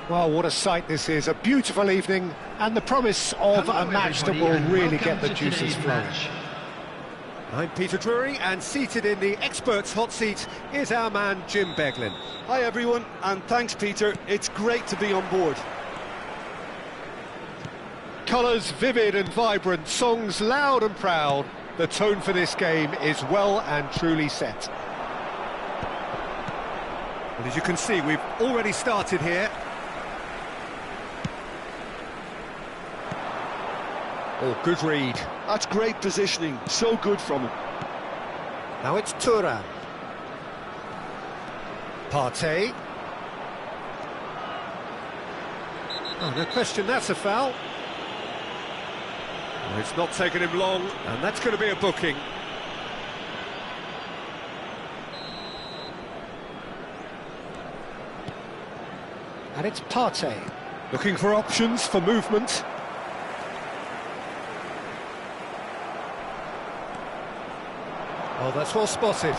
Well, what a sight this is, a beautiful evening, and the promise of a match that will really get the juices flowing. I'm Peter Drury, and seated in the experts' hot seat is our man Jim Beglin. Hi everyone, and thanks Peter, it's great to be on board. Colours vivid and vibrant, songs loud and proud. The tone for this game is well and truly set. And as you can see, we've already started here. Oh, good read. That's great positioning, so good from him. Now it's Thuram. Partey. Oh, no question, that's a foul. Well, it's not taken him long, and that's going to be a booking. And it's Partey. Looking for options for movement. Oh, that's well spotted.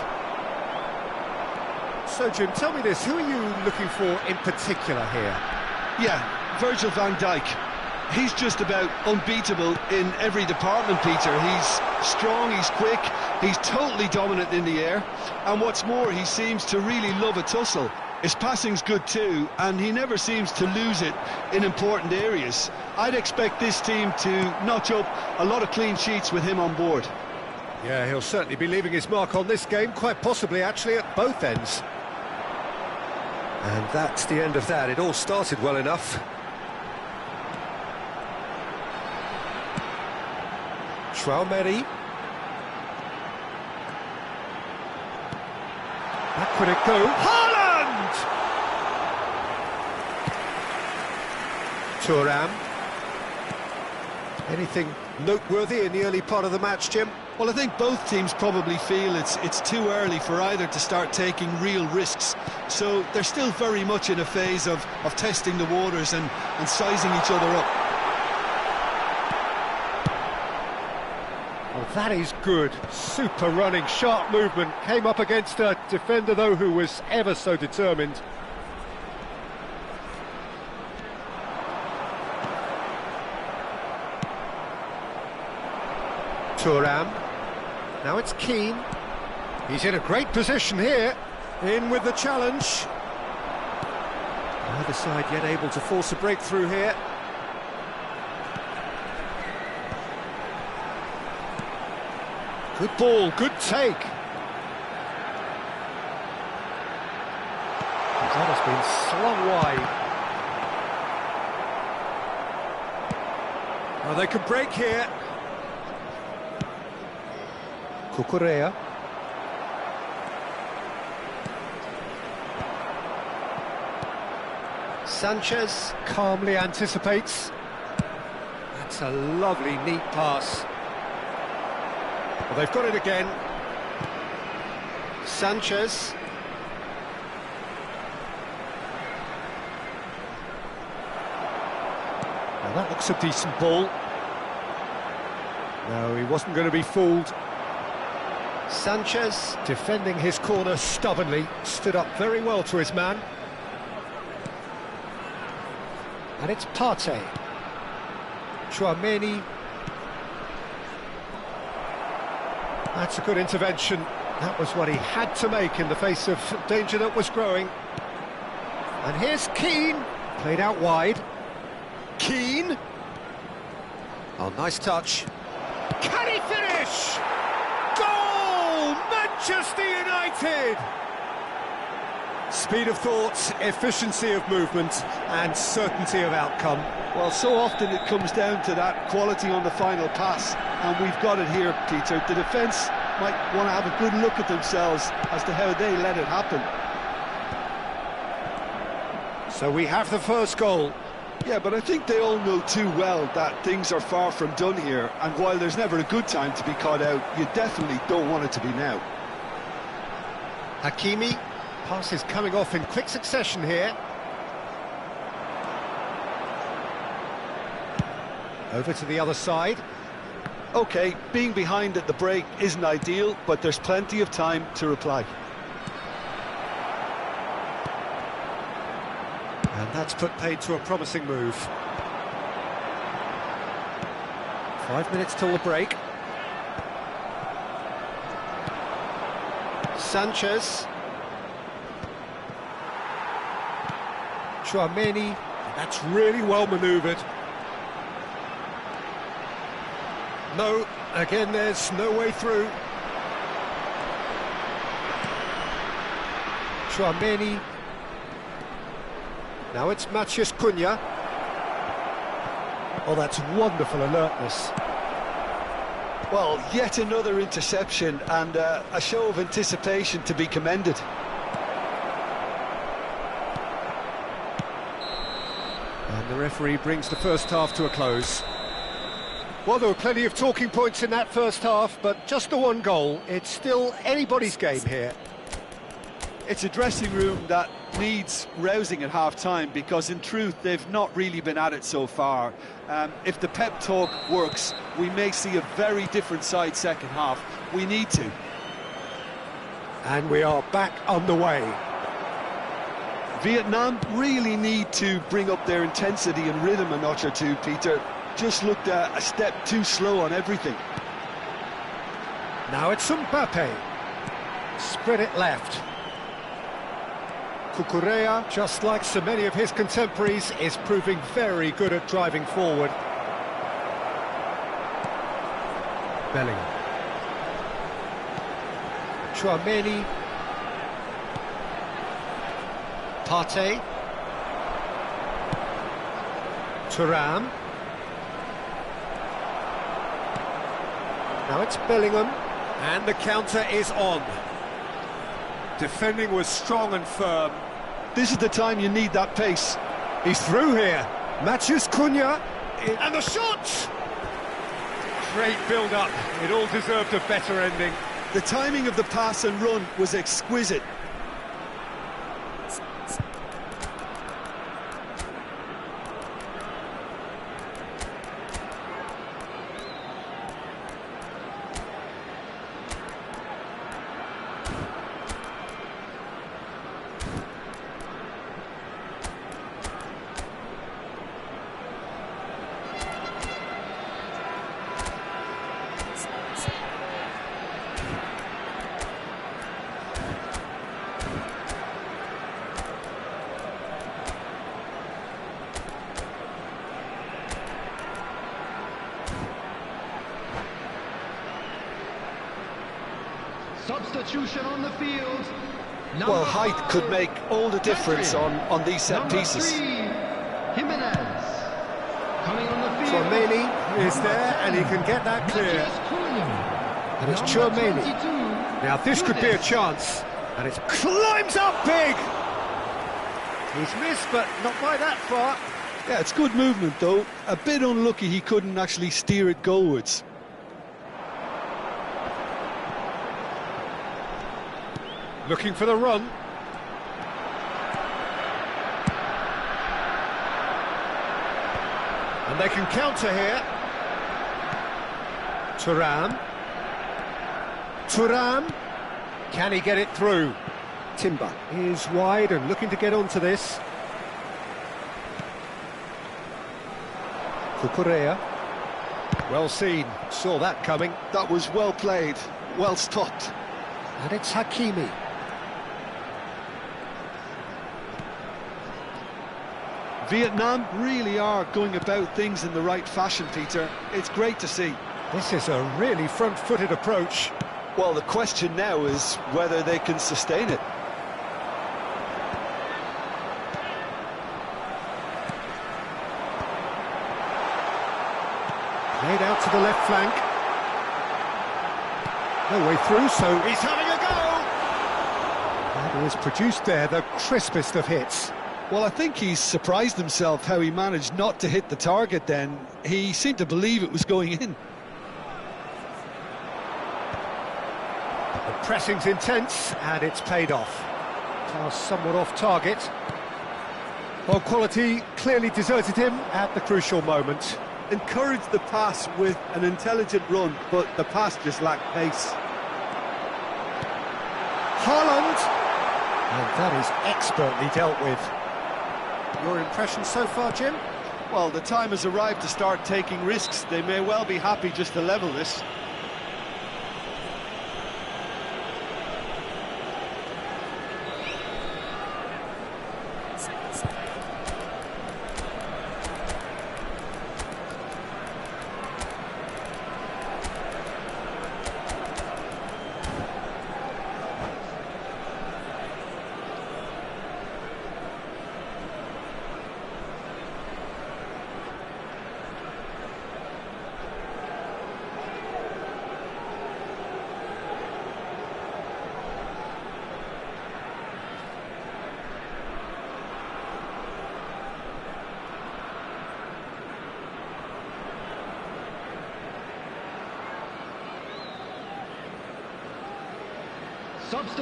So, Jim, tell me this, who are you looking for in particular here? Yeah, Virgil van Dijk. He's just about unbeatable in every department, Peter. He's strong, he's quick, he's totally dominant in the air, and what's more, he seems to really love a tussle. His passing's good too, and he never seems to lose it in important areas. I'd expect this team to notch up a lot of clean sheets with him on board. Yeah, he'll certainly be leaving his mark on this game, quite possibly actually at both ends. And that's the end of that. It all started well enough. Traoré. Back would it go. Haaland! Thuram. Anything noteworthy in the early part of the match, Jim? Well, I think both teams probably feel it's too early for either to start taking real risks. So they're still very much in a phase of testing the waters and sizing each other up. Well, that is good. Super running, sharp movement. Came up against a defender, though, who was ever so determined. Thuram. Now it's Keane. He's in a great position here. In with the challenge. Neither side yet able to force a breakthrough here. Good ball, good take. That has been slung wide. Well, they could break here. Cucurella. Sanchez calmly anticipates. That's a lovely, neat pass. Well, they've got it again. Sanchez. Now that looks a decent ball. No, he wasn't going to be fooled. Sanchez, defending his corner stubbornly, stood up very well to his man. And it's Partey. Tchouaméni. That's a good intervention. That was what he had to make in the face of danger that was growing. And here's Keane, played out wide. Keane. Oh, nice touch. Can he finish? Goal! Manchester United! Speed of thought, efficiency of movement, and certainty of outcome. Well, so often it comes down to that quality on the final pass, and we've got it here, Peter. The defence might want to have a good look at themselves as to how they let it happen. So we have the first goal. Yeah, but I think they all know too well that things are far from done here, and while there's never a good time to be caught out, you definitely don't want it to be now. Hakimi, passes coming off in quick succession here. Over to the other side. OK, being behind at the break isn't ideal, but there's plenty of time to reply. And that's put paid to a promising move. 5 minutes till the break. Sanchez. Tchouaméni. That's really well manoeuvred. No, again there's no way through. Tchouaméni. Now it's Matheus Cunha. Oh, that's wonderful alertness. Well, yet another interception and a show of anticipation to be commended. And the referee brings the first half to a close. Well, there were plenty of talking points in that first half, but just the one goal. It's still anybody's game here. It's a dressing room that needs rousing at half-time, because in truth they've not really been at it so far. If the pep talk works, we may see a very different side second half. We need to. And we are back underway. Vietnam really need to bring up their intensity and rhythm a notch or two, Peter. Just looked a step too slow on everything. Now it's Mbappe. Spread it left. Cucurella, just like so many of his contemporaries, is proving very good at driving forward. Bellingham. Tchouaméni. Partey. Thuram. Now it's Bellingham, and the counter is on. Defending was strong and firm. This is the time you need that pace. He's through here. Matheus Cunha, and the shot! Great build-up. It all deserved a better ending. The timing of the pass and run was exquisite. Substitution on the field. Well, height could make all the difference on these set pieces. Jimenez. Coming on the field. Tchouaméni is there, and he can get that clear. And it's Tchouaméni. Now this could be a chance, and it climbs up big. He's missed, but not by that far. Yeah, it's good movement though. A bit unlucky he couldn't actually steer it goalwards. Looking for the run. And they can counter here. Thuram. Thuram. Can he get it through? Timber is wide and looking to get onto this. Cucurella. Well seen. Saw that coming. That was well played, well stopped. And it's Hakimi. Vietnam really are going about things in the right fashion, Peter. It's great to see. This is a really front-footed approach. Well, the question now is whether they can sustain it. Played out to the left flank. No way through, so he's having a go! That was produced there, the crispest of hits. Well, I think he's surprised himself how he managed not to hit the target then. He seemed to believe it was going in. The pressing's intense, and it's paid off. Pass somewhat off target. Well, quality clearly deserted him at the crucial moment. Encouraged the pass with an intelligent run, but the pass just lacked pace. Haaland! And that is expertly dealt with. Your impression so far, Jim? Well, the time has arrived to start taking risks. They may well be happy just to level this.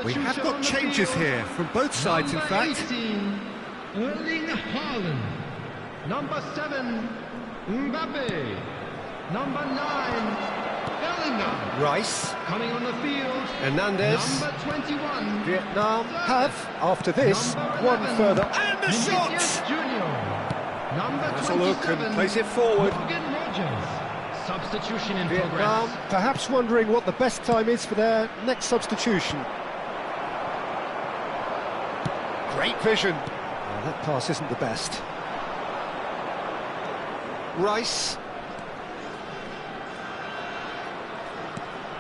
We have got changes here from both sides, in fact. 18, Erling Haaland. Number 7, Mbappe. Number 9, Bellingham. Rice. Coming on the field, Hernandez. number 21, Vietnam have, after this, number one 11, further. And the Vinicius shot! Junior. Number Has a look 27, and plays it forward. Morgan Rogers. Substitution in Vietnam progress. perhaps wondering what the best time is for their next substitution. Great vision. Oh, that pass isn't the best. Rice.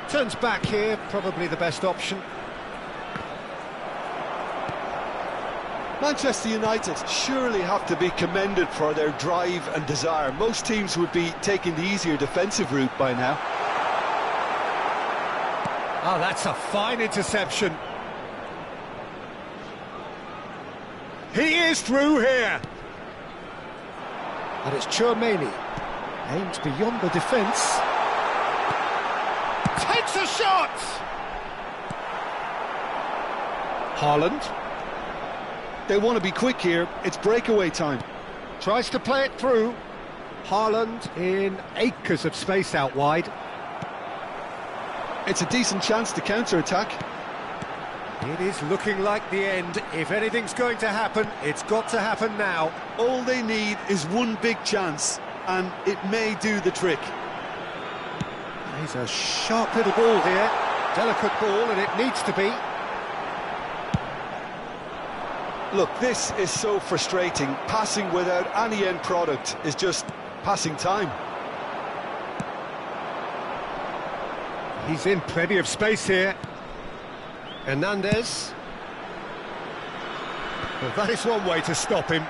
Turns back here, probably the best option. Manchester United surely have to be commended for their drive and desire. Most teams would be taking the easier defensive route by now. Oh, that's a fine interception. He is through here. And it's Tchouaméni. Aims beyond the defence. Takes a shot! Haaland. They want to be quick here. It's breakaway time. Tries to play it through. Haaland in acres of space out wide. It's a decent chance to counter-attack. It is looking like the end. If anything's going to happen, it's got to happen now. All they need is one big chance, and it may do the trick. He's a sharp little ball here. Delicate ball, and it needs to be. Look, this is so frustrating. Passing without any end product is just passing time. He's in plenty of space here. Hernandez. Well, that is one way to stop him.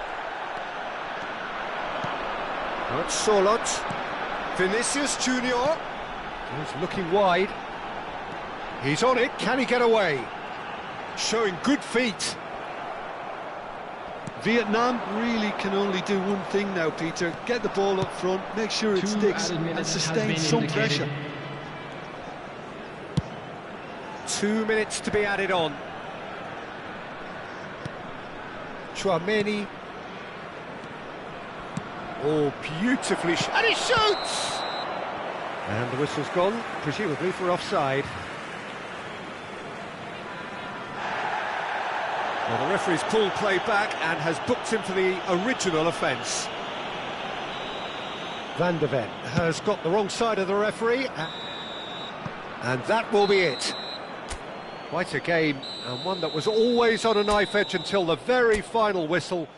That's Solot. Vinicius Junior. He's looking wide. He's on it. Can he get away? Showing good feet. Vietnam really can only do one thing now, Peter. Get the ball up front, make sure it 2 sticks, added and minutes has sustain been some indicated. pressure. 2 minutes to be added on. Tchouaméni. Oh, beautifully and he shoots! And the whistle's gone, presumably for offside. Well, the referee's pulled play back and has booked him for the original offence. Van de Ven has got the wrong side of the referee, and that will be it. Quite a game, and one that was always on a knife edge until the very final whistle.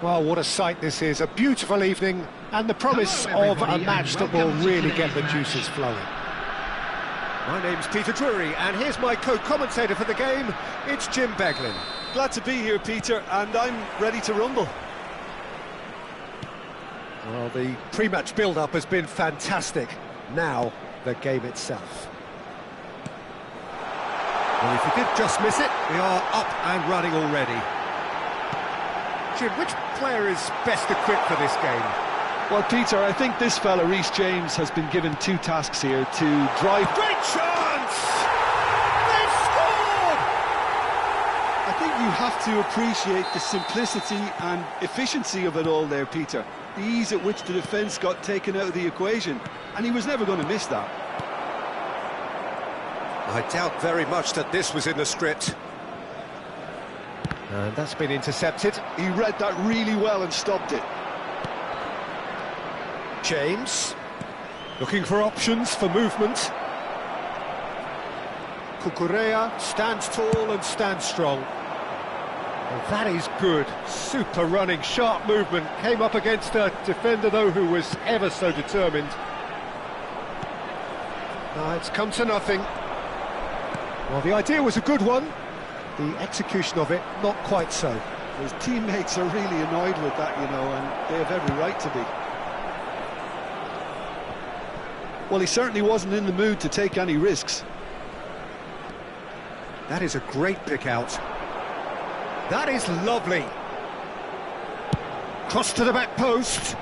Well, what a sight this is, a beautiful evening, and the promise Hello, of a everybody, match and that will welcome to really get the today's match. juices flowing. My name's Peter Drury, and here's my co-commentator for the game, it's Jim Beglin. Glad to be here, Peter, and I'm ready to rumble. Well, the pre-match build-up has been fantastic. Now, the game itself. Well, if you did just miss it, we are up and running already. Jim, which player is best equipped for this game? Well, Peter, I think this fella, Reece James, has been given two tasks here to drive... Great chance! They've scored! I think you have to appreciate the simplicity and efficiency of it all there, Peter. The ease at which the defence got taken out of the equation, and he was never going to miss that. I doubt very much that this was in the script. And that's been intercepted. He read that really well and stopped it. James, looking for options for movement. Cucurella stands tall and stands strong. Well, that is good. Super running, sharp movement. Came up against a defender, though, who was ever so determined. It's come to nothing. Well, the idea was a good one. The execution of it, not quite so. His teammates are really annoyed with that, you know, and they have every right to be. Well, he certainly wasn't in the mood to take any risks. That is a great pick out. That is lovely. Cross to the back post.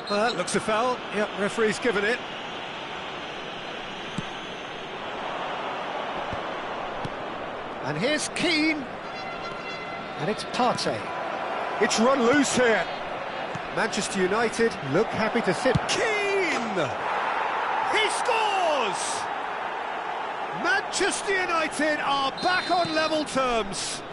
Well, that looks a foul. Yep, referee's given it. And here's Keane. And it's Partey. It's run loose here. Manchester United look happy to sit. Keane! He scores! Manchester United are back on level terms.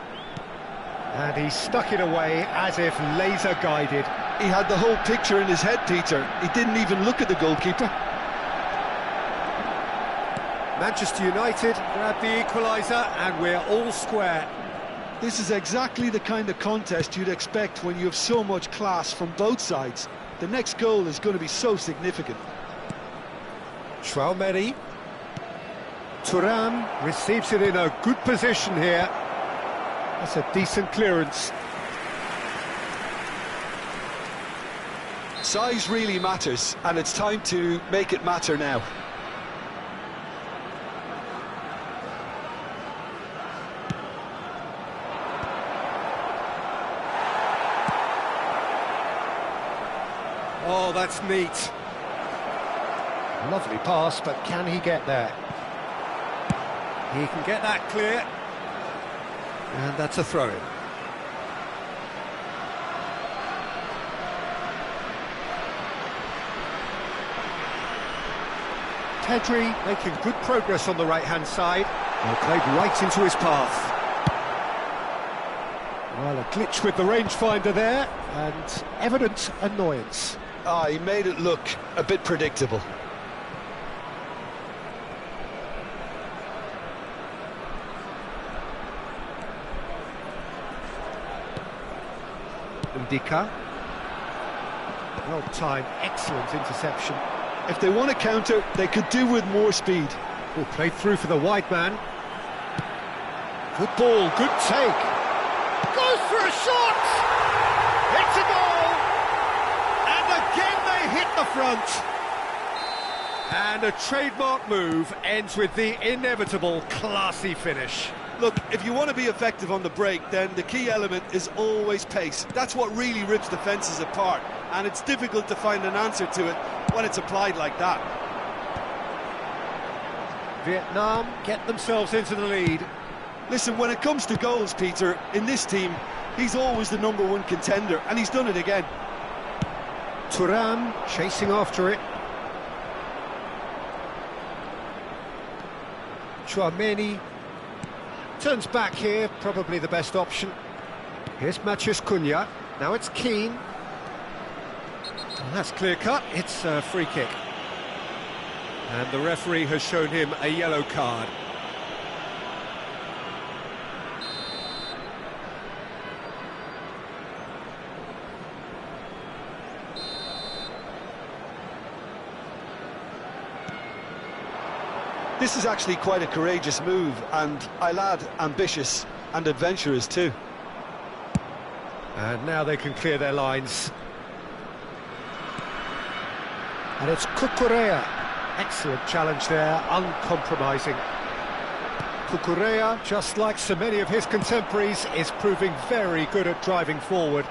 And he stuck it away as if laser guided. He had the whole picture in his head, Peter. He didn't even look at the goalkeeper. Manchester United grab the equaliser and we're all square. This is exactly the kind of contest you'd expect when you have so much class from both sides. The next goal is going to be so significant. Tchouaméni. Thuram receives it in a good position here. That's a decent clearance. Size really matters, and it's time to make it matter now. Oh, that's neat. Lovely pass, but can he get there? He can get that clear. And that's a throw-in. Pedri making good progress on the right-hand side. Well, played right into his path. Well, a glitch with the rangefinder there, and evident annoyance. He made it look a bit predictable. Ndika. Well timed, excellent interception. If they want to counter, they could do with more speed. Oh, played through for the wide man. Good ball, good take. Goes for a shot! It's a goal! And again they hit the front. And a trademark move ends with the inevitable classy finish. Look, if you want to be effective on the break, then the key element is always pace. That's what really rips defences apart, and it's difficult to find an answer to it when it's applied like that. Vietnam get themselves into the lead. Listen, when it comes to goals, Peter, in this team, he's always the #1 contender, and he's done it again. Thuram chasing after it. Tchouaméni turns back here, probably the best option. Here's Matheus Cunha. Now it's Keane. And that's clear cut, it's a free kick. And the referee has shown him a yellow card. This is actually quite a courageous move, and I'll add ambitious and adventurous too. And now they can clear their lines. And it's Cucurella. Excellent challenge there, uncompromising. Cucurella, just like so many of his contemporaries, is proving very good at driving forward.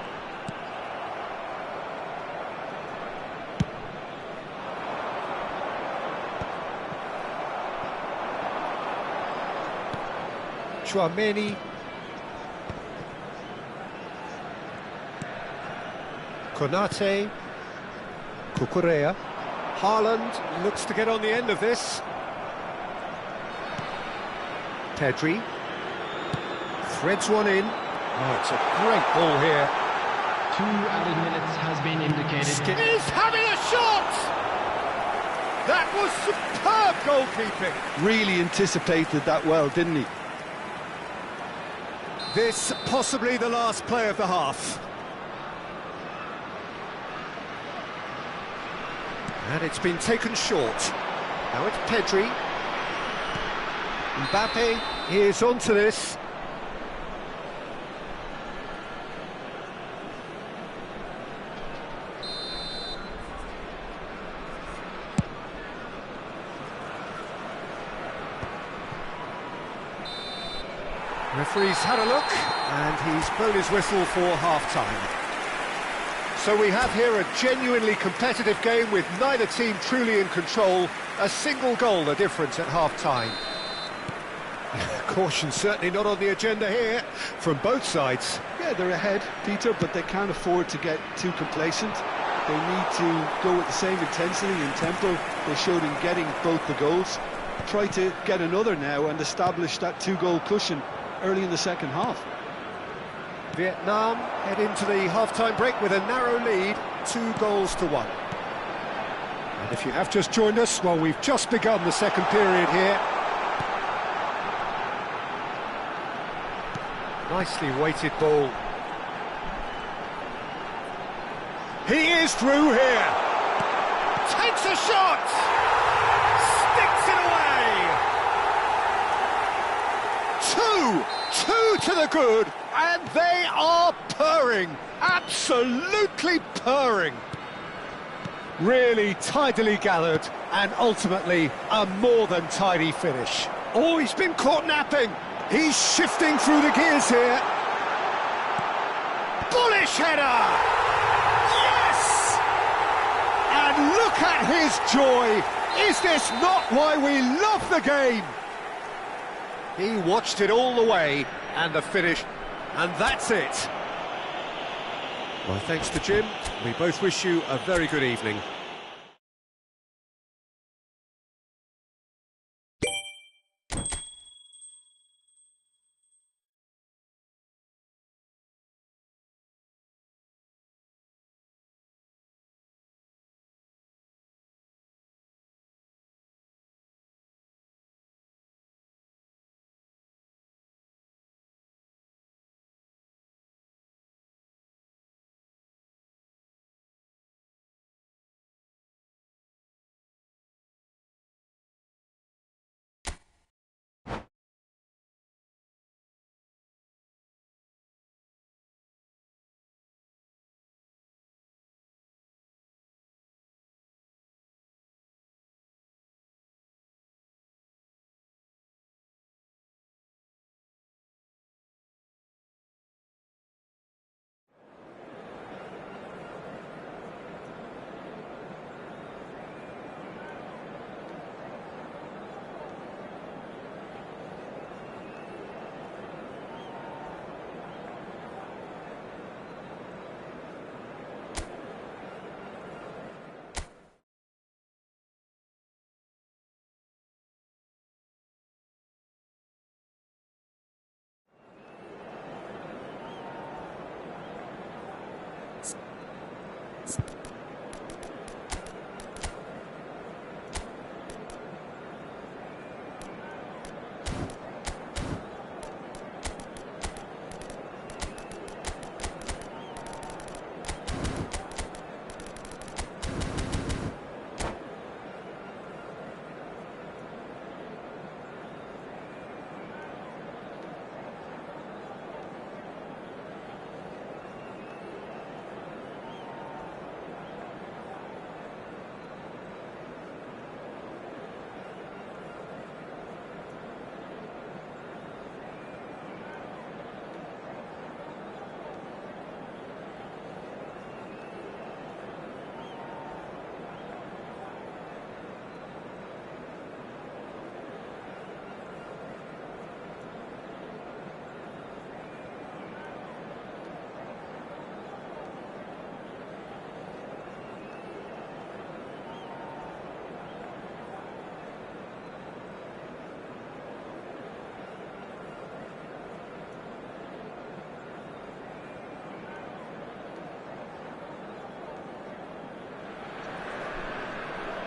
Tchouaméni. Konate. Cucurella. Haaland looks to get on the end of this. Pedri. Threads one in. Oh, it's a great ball here. 2 added minutes has been indicated. He's having a shot! That was superb goalkeeping. Really anticipated that well, didn't he? This possibly the last play of the half. And it's been taken short. Now it's Pedri. Mbappe is onto this. Referee's had a look, and he's blown his whistle for half-time. So we have here a genuinely competitive game with neither team truly in control. A single goal the difference at half-time. Caution certainly not on the agenda here from both sides. Yeah, they're ahead, Peter, but they can't afford to get too complacent. They need to go with the same intensity and tempo they showed in getting both the goals. Try to get another now and establish that 2-goal cushion early in the second half. Vietnam head into the half-time break with a narrow lead, 2-1. And if you have just joined us, well, we've just begun the second period here. Nicely weighted ball. He is through here. Takes a shot. Sticks it away. Two to the good, and they are purring. Absolutely purring. Really tidily gathered, and ultimately a more than tidy finish. Oh, he's been caught napping. He's shifting through the gears here. Bullish header! Yes! And look at his joy. Is this not why we love the game? He watched it all the way, and the finish, and that's it. Well, thanks to Jim. We both wish you a very good evening.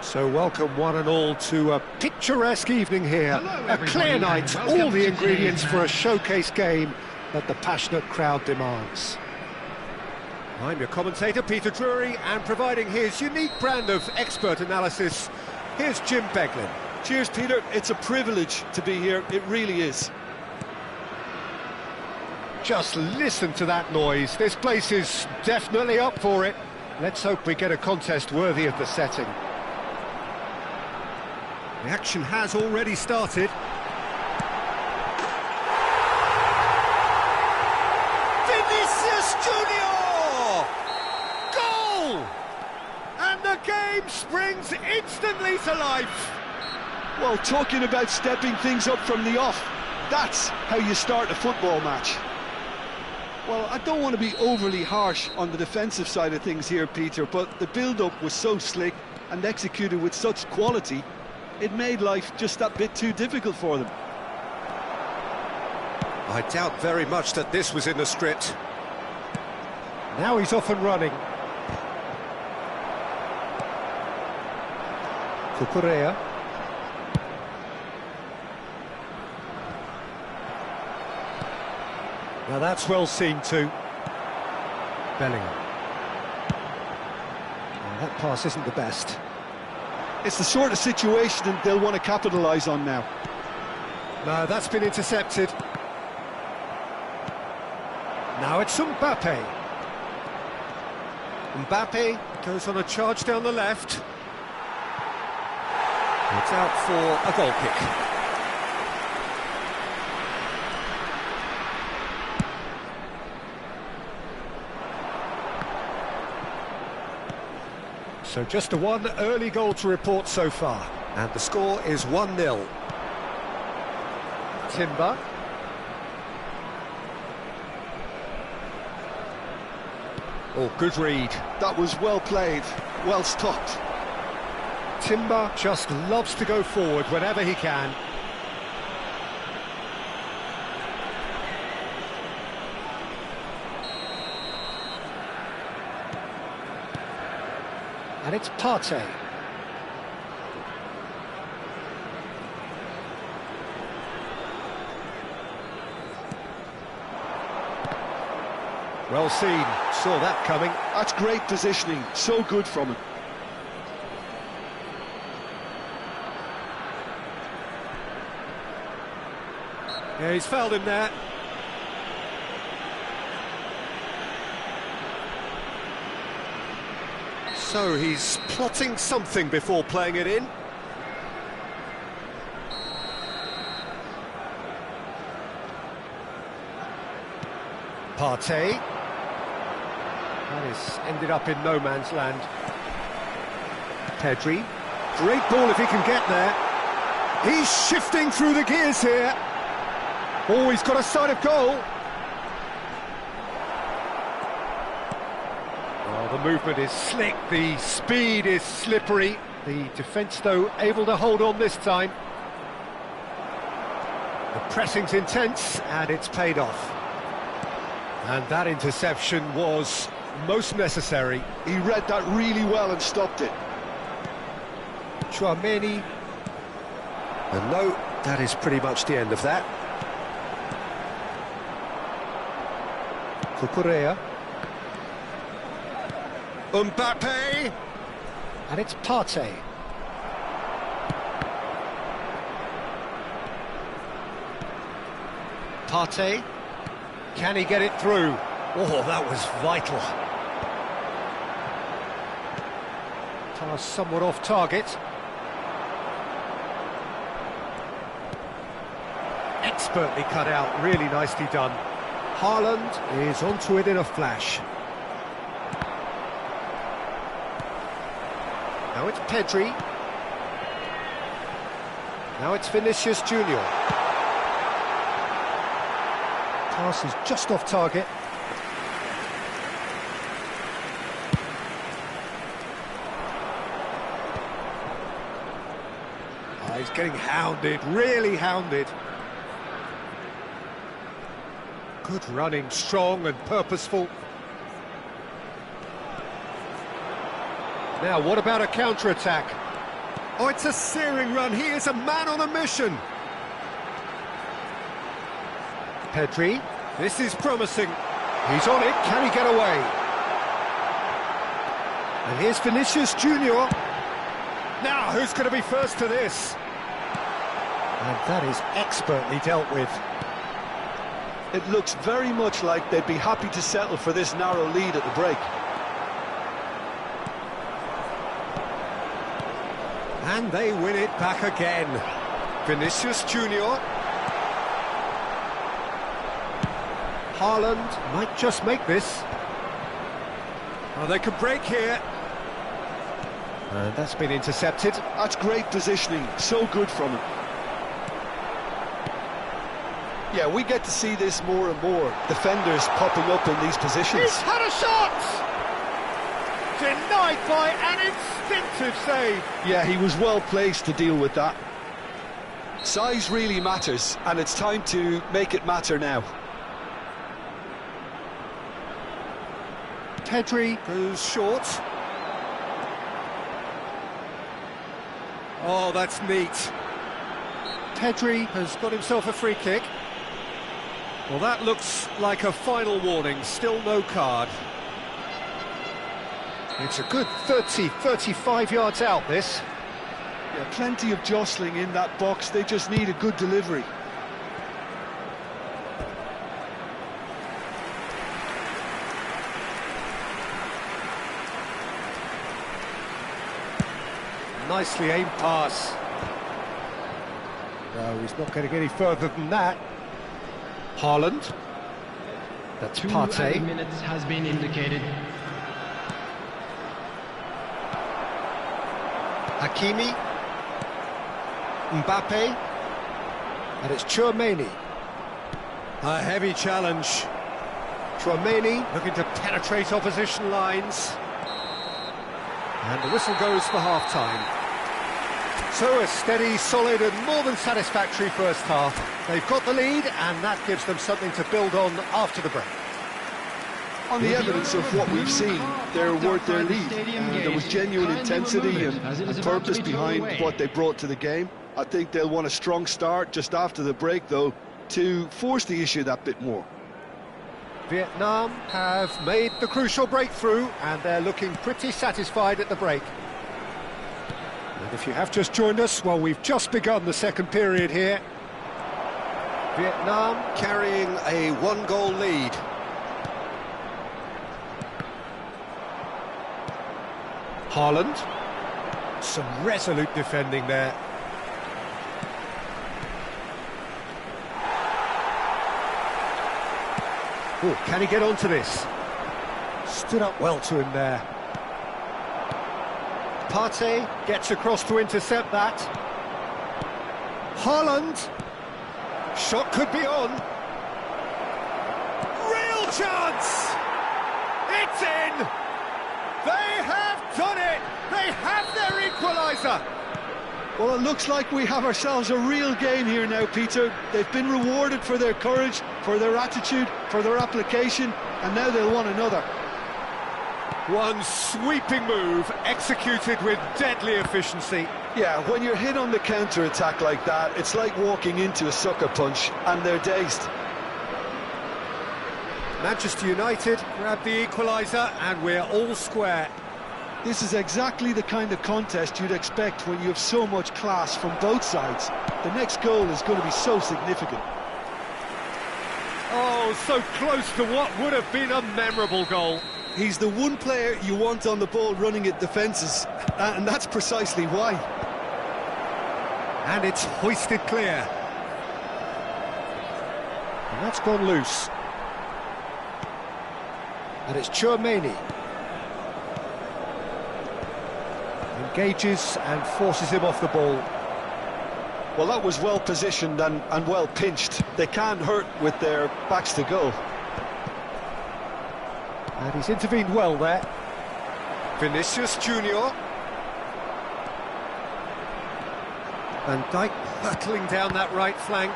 So welcome one and all to a picturesque evening here. Hello, A clear everybody, night, and welcome all the to ingredients today's for a match. showcase game that the passionate crowd demands. I'm your commentator, Peter Drury, and providing his unique brand of expert analysis, here's Jim Beglin. Cheers, Peter. It's a privilege to be here. It really is. Just listen to that noise. This place is definitely up for it. Let's hope we get a contest worthy of the setting. The action has already started. Vinicius Junior! Goal! And the game springs instantly to life. Well, talking about stepping things up from the off, that's how you start a football match. Well, I don't want to be overly harsh on the defensive side of things here, Peter, but the build-up was so slick and executed with such quality, it made life just that bit too difficult for them. I doubt very much that this was in the script. Now he's off and running. Cucurella. Now that's well seen too. Bellingham. Oh, that pass isn't the best. It's the sort of situation they'll want to capitalise on now. No, that's been intercepted. Now it's Mbappe. Mbappe goes on a charge down the left. It's out for a goal kick. So just a one early goal to report so far. And the score is 1-0. Timber. Oh, good read. That was well played, well stopped. Timber just loves to go forward whenever he can. And it's Partey. Well seen, saw that coming. That's great positioning, so good from him. Yeah, he's fouled him there. So he's plotting something before playing it in. Partey. That is ended up in no man's land. Pedri. Great ball if he can get there. He's shifting through the gears here. Oh, he's got a sight of goal. Oh, the movement is slick, the speed is slippery. The defence, though, able to hold on this time. The pressing's intense, and it's paid off. And that interception was most necessary. He read that really well and stopped it. Tchouaméni. And no, that is pretty much the end of that. Cucurella. Mbappe. And it's Partey. Partey. Can he get it through? Oh, that was vital. Pass somewhat off target. Expertly cut out, really nicely done. Haaland is onto it in a flash. Now it's Pedri. Now it's Vinicius Junior. Pass is just off target. Oh, he's getting hounded, really hounded. Good running, strong and purposeful. Now, what about a counter-attack? Oh, it's a searing run. He is a man on a mission. Pedri, this is promising. He's on it. Can he get away? And here's Vinicius Junior. Now, who's going to be first to this? And that is expertly dealt with. It looks very much like they'd be happy to settle for this narrow lead at the break. And they win it back again. Vinicius Junior. Haaland might just make this. Well, they could break here. And that's been intercepted. That's great positioning, so good from him. Yeah, we get to see this more and more. Defenders popping up in these positions. He's had a shot! Denied by an instinctive save. Yeah, he was well placed to deal with that. Size really matters, and it's time to make it matter now. Pedri goes short. Oh, that's neat. Pedri has got himself a free kick. Well, that looks like a final warning. Still no card. It's a good 30, 35 yards out, this. Yeah, plenty of jostling in that box. They just need a good delivery. Nicely aimed pass. No, he's not going to get any further than that. Haaland. That's 2 Partey. added minutes has been indicated. Hakimi. Mbappe. And it's Tchouaméni. A heavy challenge. Tchouaméni looking to penetrate opposition lines. And the whistle goes for half-time. So a steady, solid and more than satisfactory first half. They've got the lead and that gives them something to build on after the break. On the evidence of what we've seen, they're worth their lead. There was genuine intensity and purpose behind what they brought to the game. I think they'll want a strong start just after the break, though, to force the issue that bit more. Vietnam have made the crucial breakthrough and they're looking pretty satisfied at the break. And if you have just joined us, well, we've just begun the second period here. Vietnam carrying a one-goal lead. Haaland. Some resolute defending there. Oh, can he get onto this? Stood up well to him there. Partey gets across to intercept that. Haaland. Shot could be on. Real chance! It's in! They have done it! They have their equaliser! Well, it looks like we have ourselves a real game here now, Peter. They've been rewarded for their courage, for their attitude, for their application, and now they'll want another. One sweeping move, executed with deadly efficiency. Yeah, when you're hit on the counter-attack like that, it's like walking into a sucker punch, and they're dazed. Manchester United grab the equaliser, and we're all square. This is exactly the kind of contest you'd expect when you have so much class from both sides. The next goal is going to be so significant. Oh, so close to what would have been a memorable goal. He's the one player you want on the ball running at defences, and that's precisely why. And it's hoisted clear. And that's gone loose. And it's Tchouaméni. Engages and forces him off the ball. Well, that was well positioned and well pinched. They can't hurt with their backs to goal. And he's intervened well there. Vinicius Junior. Van Dijk battling down that right flank.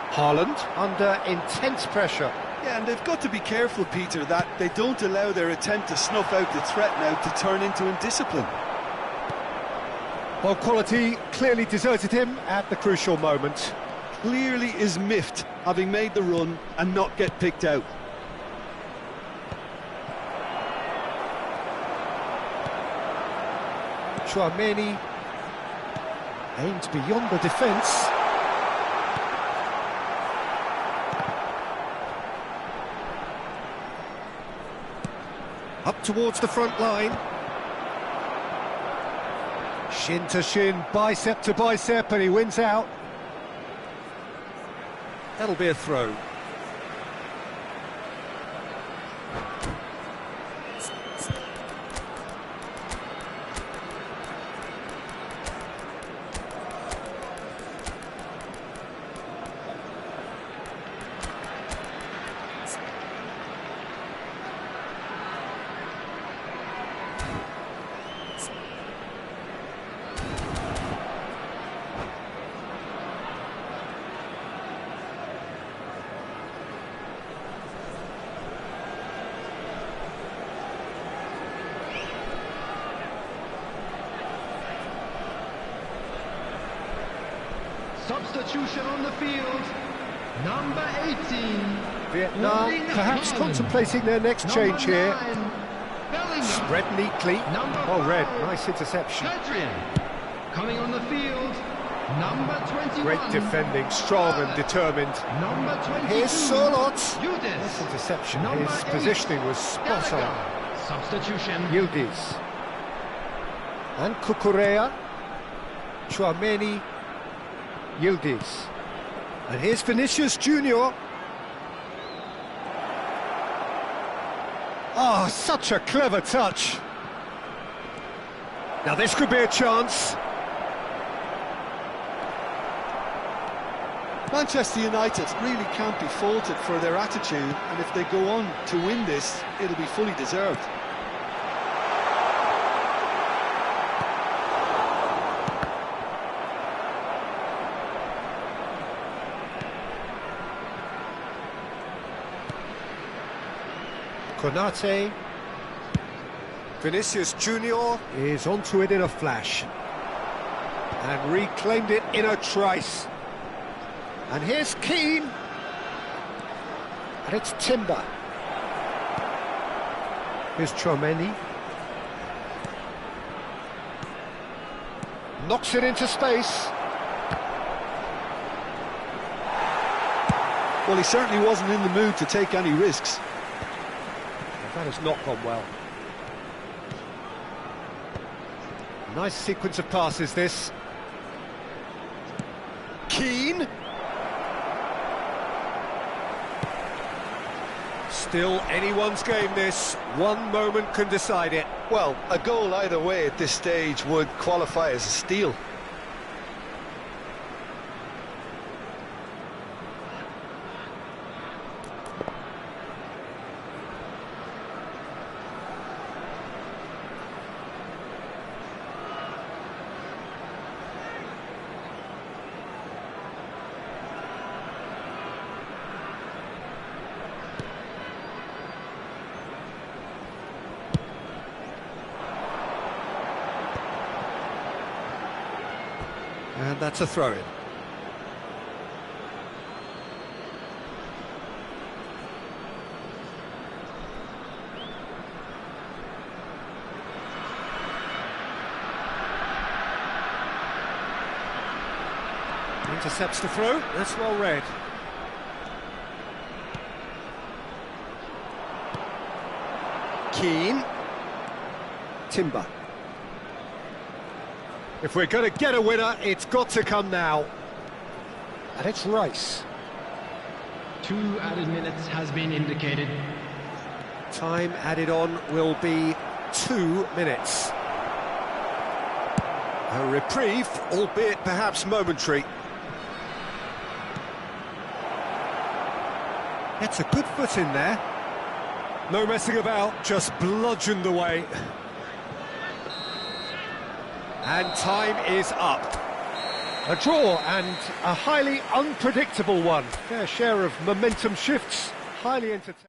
Haaland under intense pressure. Yeah, and they've got to be careful, Peter, that they don't allow their attempt to snuff out the threat now to turn into indiscipline. Well, quality clearly deserted him at the crucial moment. Clearly is miffed, having made the run and not get picked out. Tchouaméni aimed beyond the defence. Up towards the front line. Shin to shin, bicep to bicep, and he wins out. That'll be a throw. Substitution on the field, number 18. Vietnam perhaps Bellingham. contemplating their next change here. Number 9, Bellingham. Spread neatly. Number Oh, Red, 5, nice interception. Adrian. Coming on the field, number 21. Great defending, strong and determined. Number 22. Here's Solot. Yildiz. Nice interception. Number His 8, positioning was spot on. Gallagher. Substitution. Yildiz. And Cucurella. Tchouaméni. Yildiz. And here's Vinicius Junior. Oh, such a clever touch. Now this could be a chance. Manchester United really can't be faulted for their attitude, and if they go on to win this, it'll be fully deserved. Konate. Vinicius Junior is onto it in a flash. And reclaimed it in a trice. And here's Keane. And it's Timber. Here's Tchouaméni. Knocks it into space. Well, he certainly wasn't in the mood to take any risks. That has not gone well. Nice sequence of passes, this. Keane. Still anyone's game, this. One moment can decide it. Well, a goal either way at this stage would qualify as a steal. And that's a throw-in. Intercepts the throw, that's well read. Keane. Timber. If we're going to get a winner, it's got to come now. And it's Rice. 2 added minutes has been indicated. Time added on will be 2 minutes. A reprieve, albeit perhaps momentary. Gets a good foot in there. No messing about, just bludgeoned away. And time is up. A draw and a highly unpredictable one. Fair share of momentum shifts, highly entertaining.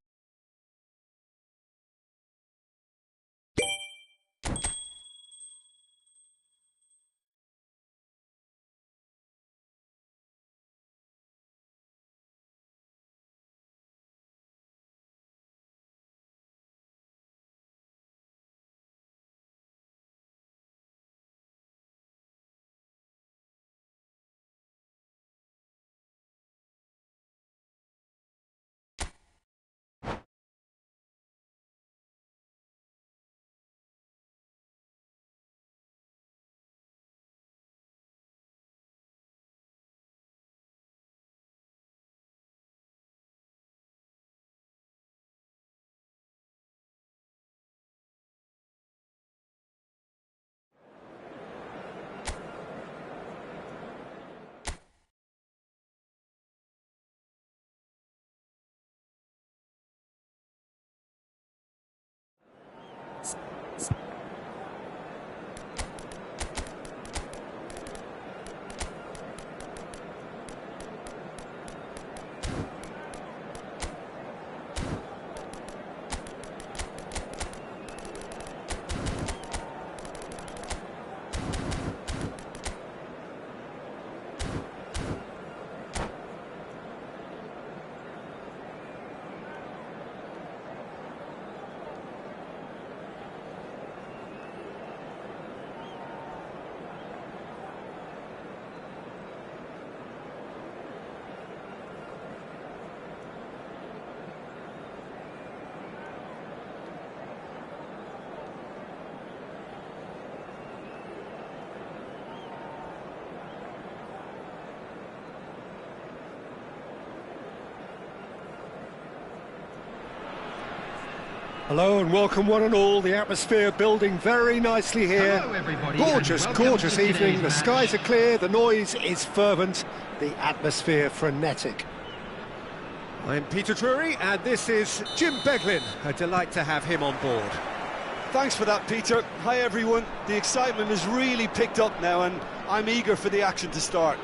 Hello and welcome one and all. The atmosphere building very nicely here. Hello, everybody, Gorgeous, and welcome gorgeous to today's evening. The match. skies are clear, the noise is fervent, the atmosphere frenetic. I'm Peter Drury and this is Jim Beglin. A delight to have him on board. Thanks for that, Peter. Hi, everyone. The excitement has really picked up now, and I'm eager for the action to start.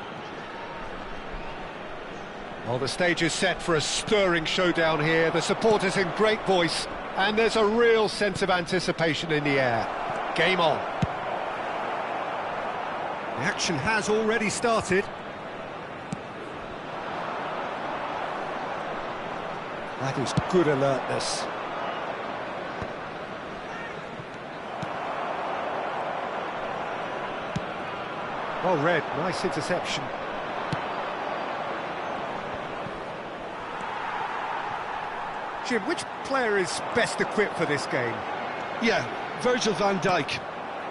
Well, the stage is set for a stirring showdown here. The supporters in great voice, and there's a real sense of anticipation in the air. Game on. The action has already started. That is good alertness. Well read, nice interception. Jim, which player is best equipped for this game? Yeah, Virgil van Dijk.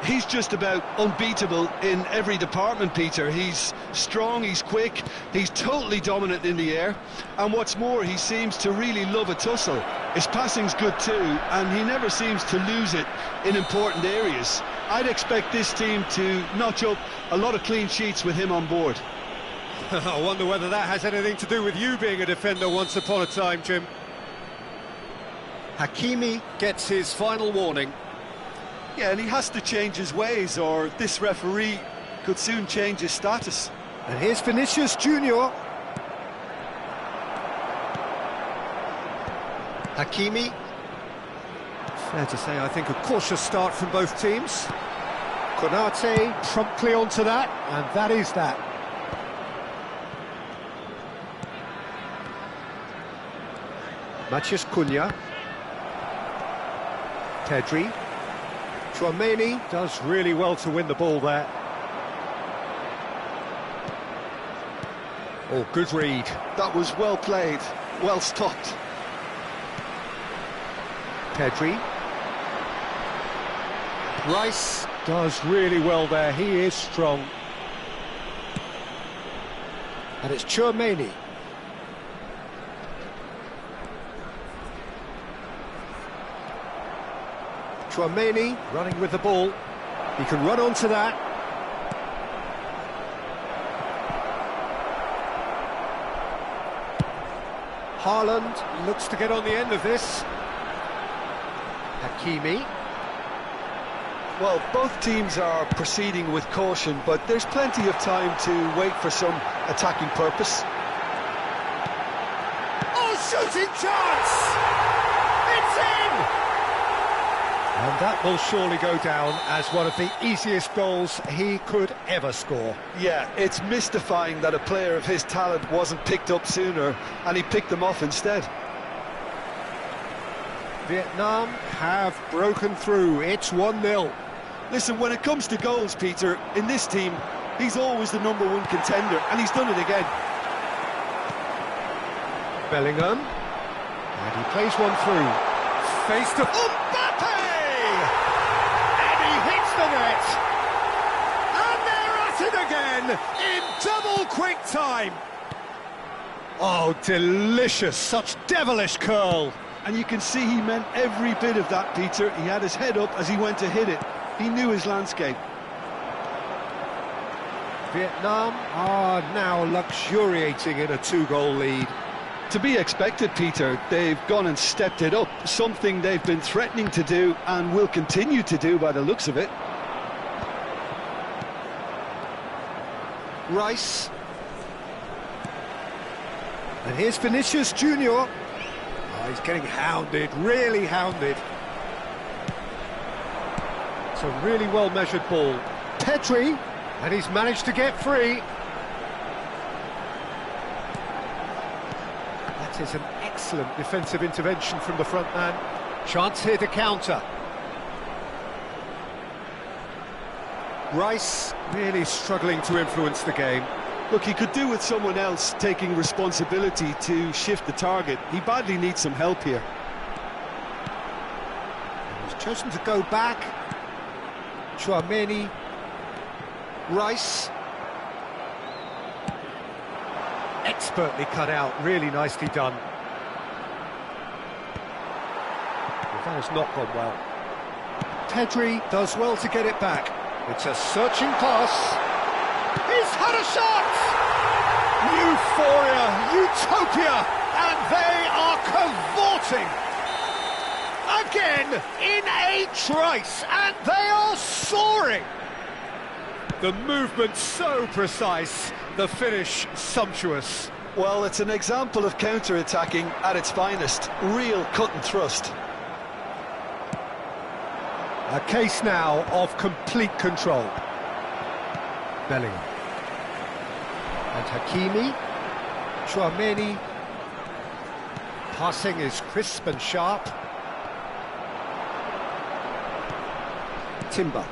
He's just about unbeatable in every department, Peter. He's strong, he's quick, he's totally dominant in the air, and what's more, he seems to really love a tussle. His passing's good too, and he never seems to lose it in important areas. I'd expect this team to notch up a lot of clean sheets with him on board. I wonder whether that has anything to do with you being a defender once upon a time, Jim. Hakimi gets his final warning. Yeah, and he has to change his ways, or this referee could soon change his status. And here's Vinicius Junior. Hakimi. Fair to say, I think, a cautious start from both teams. Konate promptly onto that, and that is that. Matheus Cunha. Pedri. Tchouaméni does really well to win the ball there. Oh, good read. That was well played, well stopped. Pedri. Rice does really well there, he is strong. And it's Tchouaméni. Tchouaméni running with the ball. He can run onto that. Haaland looks to get on the end of this. Hakimi. Well, both teams are proceeding with caution, but there's plenty of time to wait for some attacking purpose. Oh, shooting chance! It's in! And that will surely go down as one of the easiest goals he could ever score. Yeah, it's mystifying that a player of his talent wasn't picked up sooner, and he picked them off instead. Vietnam have broken through. It's 1-0. Listen, when it comes to goals, Peter, in this team, he's always the #1 contender, and he's done it again. Bellingham. And he plays one through. Face to Mbappe! And he hits the net. And they're at it again in double quick time. Oh, delicious. Such devilish curl. And you can see he meant every bit of that, Peter. He had his head up as he went to hit it. He knew his landscape. Vietnam are now luxuriating in a 2-goal lead. To be expected, Peter. They've gone and stepped it up, something they've been threatening to do and will continue to do by the looks of it. Rice. And here's Vinicius Junior. Oh, he's getting hounded, really hounded. It's a really well-measured ball. Pedri, and he's managed to get free. That is an excellent defensive intervention from the front man. Chance here to counter. Rice really struggling to influence the game. Look, he could do with someone else taking responsibility to shift the target. He badly needs some help here. He's chosen to go back. Tchouaméni. Rice. Expertly cut out, really nicely done. That has not gone well. Pedri does well to get it back. It's a searching pass. He's had a shot! Euphoria, utopia, and they are cavorting! Again, in a trice, and they are soaring! The movement so precise, the finish sumptuous. Well, it's an example of counter-attacking at its finest. Real cut and thrust. A case now of complete control. Bellingham. And Hakimi. Tchouaméni. Passing is crisp and sharp. Timber.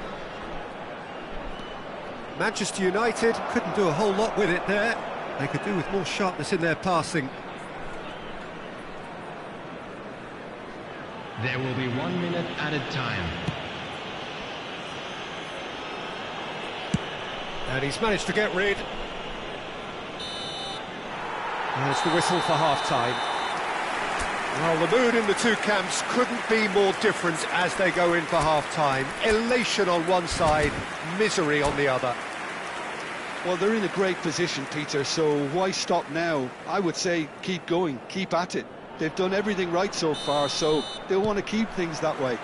Manchester United couldn't do a whole lot with it there. They could do with more sharpness in their passing. There will be 1 minute added time. And he's managed to get rid. There's the whistle for half-time. Well, the mood in the two camps couldn't be more different as they go in for half-time. Elation on one side, misery on the other. Well, they're in a great position, Peter, so why stop now? I would say keep going, keep at it. They've done everything right so far, so they'll want to keep things that way.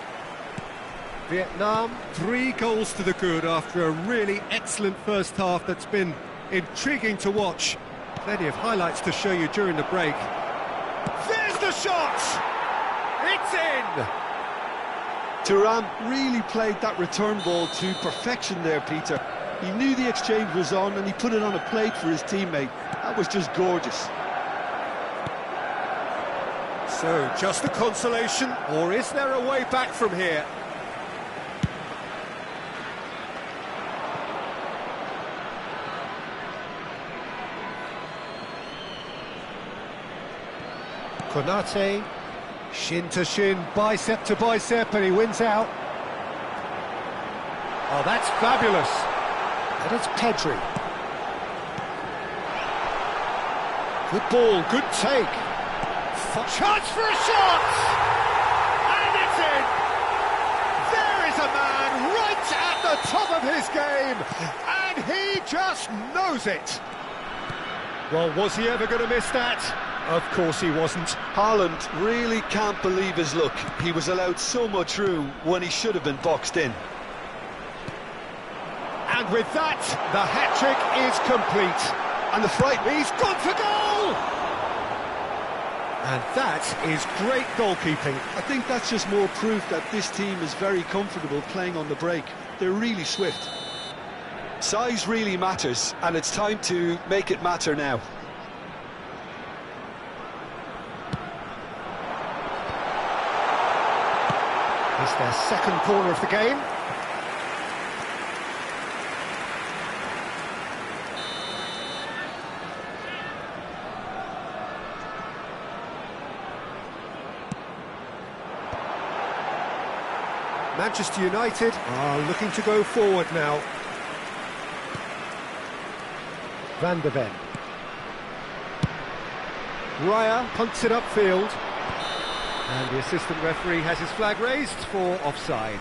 Vietnam, 3 goals to the good after a really excellent first half that's been intriguing to watch. Plenty of highlights to show you during the break. There's the shot! It's in! Thuram really played that return ball to perfection there, Peter. He knew the exchange was on and he put it on a plate for his teammate. That was just gorgeous. So, just a consolation, or is there a way back from here? Konate, shin to shin, bicep to bicep, and he wins out. Oh, that's fabulous. And it's Pedri. Good ball, good take. Chance for a shot! And it's in! There is a man right at the top of his game, and he just knows it. Well, was he ever going to miss that? Of course he wasn't. Haaland really can't believe his luck. He was allowed so much room when he should have been boxed in. And with that, the hat-trick is complete. And the fright, he's gone for goal! And that is great goalkeeping. I think that's just more proof that this team is very comfortable playing on the break. They're really swift. Size really matters, and it's time to make it matter now. It's their second corner of the game. Manchester United are looking to go forward now. Van de Ven. Raya punts it upfield. And the assistant referee has his flag raised for offside.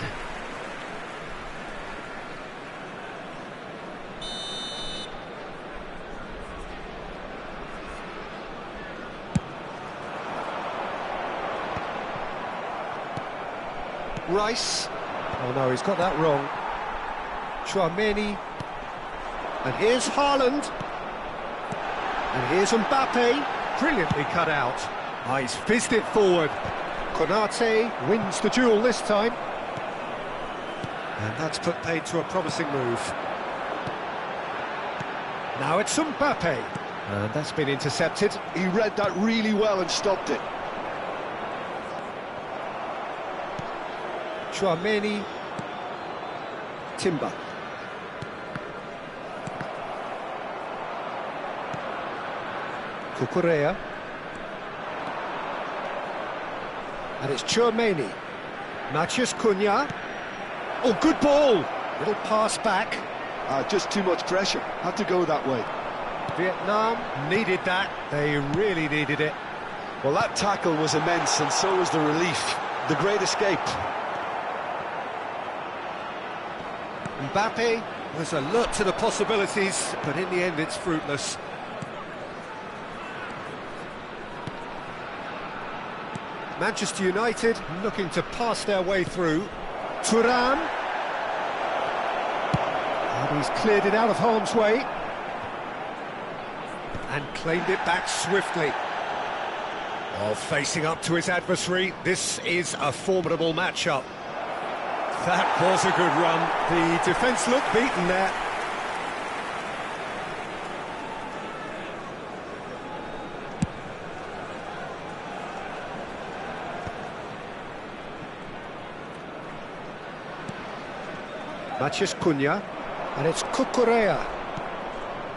Rice. Oh no, he's got that wrong. Tchouaméni. And here's Haaland. And here's Mbappe. Brilliantly cut out. Ah, he's fizzed it forward. Konate wins the duel this time. And that's put paid to a promising move. Now it's Mbappe. And that's been intercepted. He read that really well and stopped it. Tchouaméni. Timber. Cucurella. And it's Tchouaméni. Matheus Cunha. Oh, good ball! Little pass back. Just too much pressure. Had to go that way. Vietnam needed that. They really needed it. Well, that tackle was immense, and so was the relief. the great escape. Mbappe was alert to the possibilities, but in the end it's fruitless. Manchester United looking to pass their way through. Thuram. And he's cleared it out of harm's way. And claimed it back swiftly. While facing up to his adversary, this is a formidable matchup. That was a good run. The defence looked beaten there. Matheus Cunha, and it's Cucurella.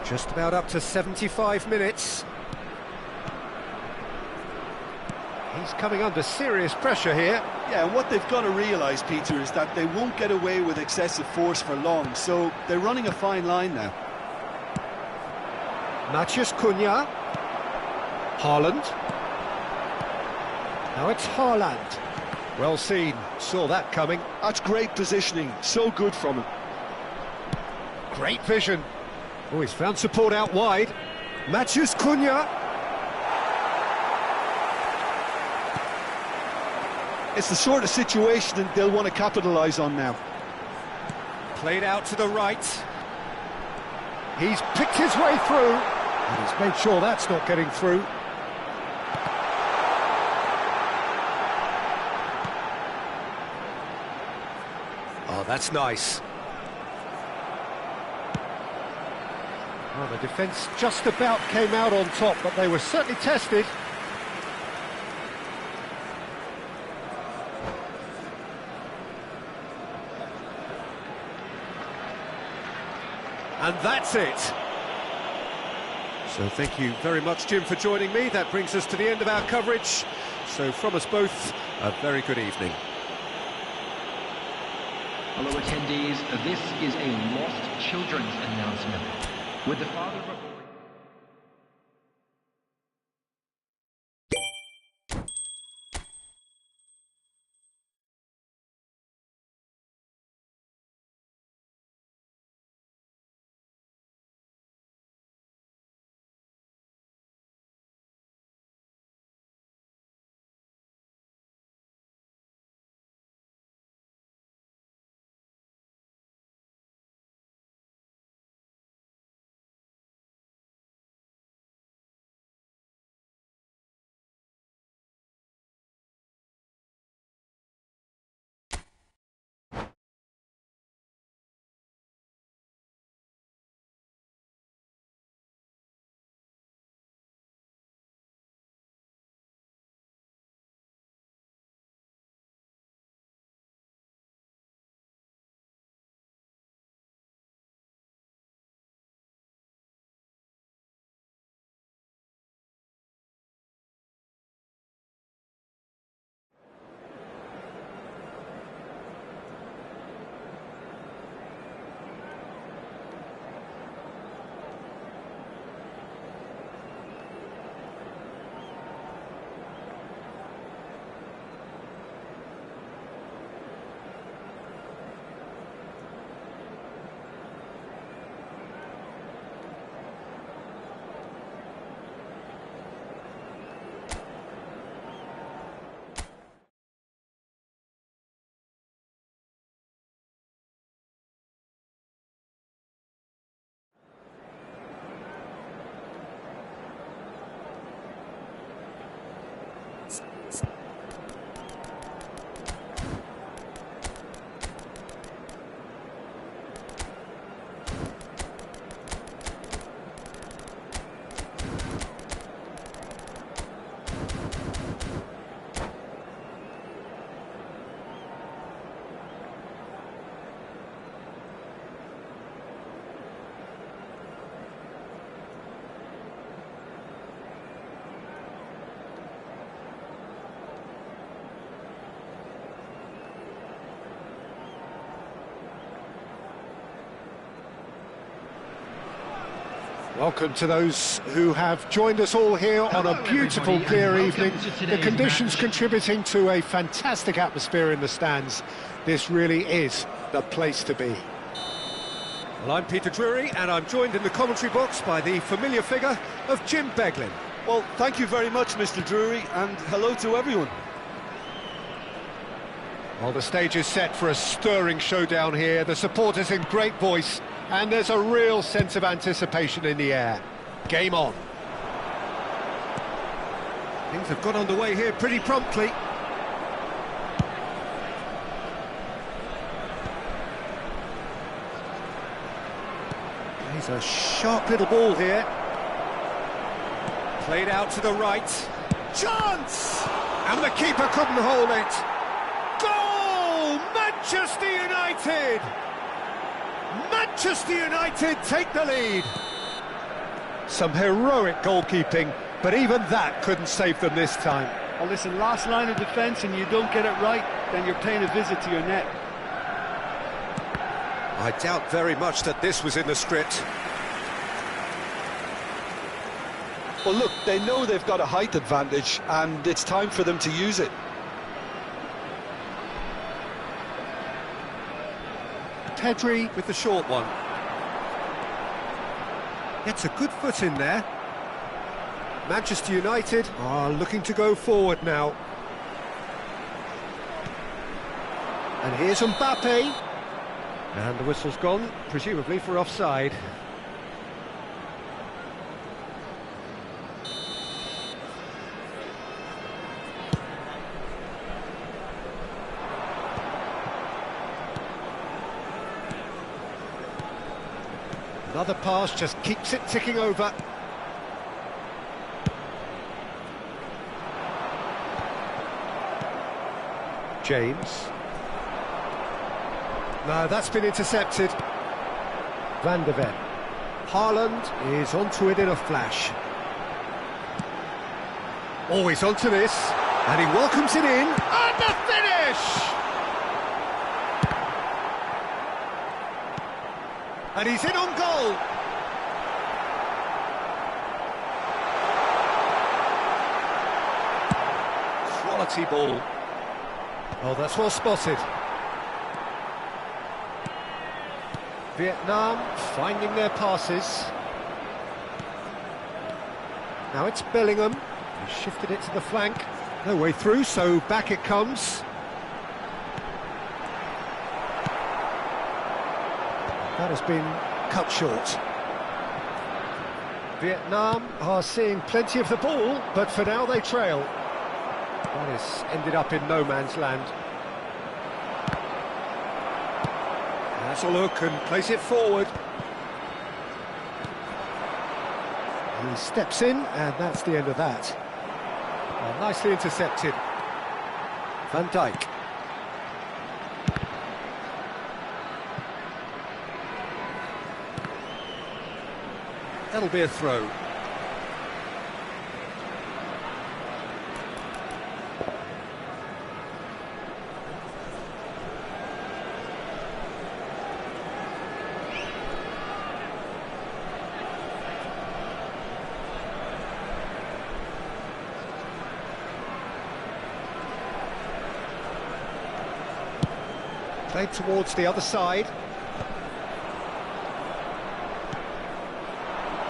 Just about up to 75 minutes. He's coming under serious pressure here. Yeah, and what they've got to realise, Peter, is that they won't get away with excessive force for long, so they're running a fine line now. Matheus Cunha. Haaland. Now it's Haaland. Well seen, saw that coming. That's great positioning, so good from him. Great vision. Oh, he's found support out wide. Matheus Cunha. It's the sort of situation that they'll want to capitalise on now. Played out to the right. He's picked his way through. And he's made sure that's not getting through. Oh, that's nice. Well, the defence just about came out on top, but they were certainly tested. And that's it. So thank you very much, Jim, for joining me. That brings us to the end of our coverage. So from us both, a very good evening. Hello attendees, this is a Lost Children's announcement. With the father Welcome to those who have joined us all here on a beautiful, everybody, clear and evening. welcome to The today's conditions match. contributing to a fantastic atmosphere in the stands. This really is the place to be. Well, I'm Peter Drury, and I'm joined in the commentary box by the familiar figure of Jim Beglin. Well, thank you very much, Mr. Drury, and hello to everyone. Well, the stage is set for a stirring showdown here. The supporters in great voice, and there's a real sense of anticipation in the air. Game on. Things have got underway here pretty promptly. He's a sharp little ball here. Played out to the right. Chance! And the keeper couldn't hold it. Goal! Manchester United! Manchester United take the lead. Some heroic goalkeeping, but even that couldn't save them this time. Well, listen, last line of defence and you don't get it right, then you're paying a visit to your net. I doubt very much that this was in the script. Well, look, they know they've got a height advantage, and it's time for them to use it. Pedri with the short one. Gets a good foot in there. Manchester United are looking to go forward now. And here's Mbappe. And the whistle's gone, presumably for offside. Another pass just keeps it ticking over. James. No, that's been intercepted. Van de Ven. Haaland is onto it in a flash. Always onto this, and he welcomes it in, and the finish! And he's in on goal. Quality ball. Oh, that's well spotted. Vietnam finding their passes. Now it's Bellingham. He shifted it to the flank. No way through, so back it comes. That has been cut short. Vietnam are seeing plenty of the ball, but for now they trail. That has ended up in no man's land. That's a look and plays it forward. He steps in, and that's the end of that. Well, nicely intercepted. Van Dijk. That'll be a throw. Played towards the other side.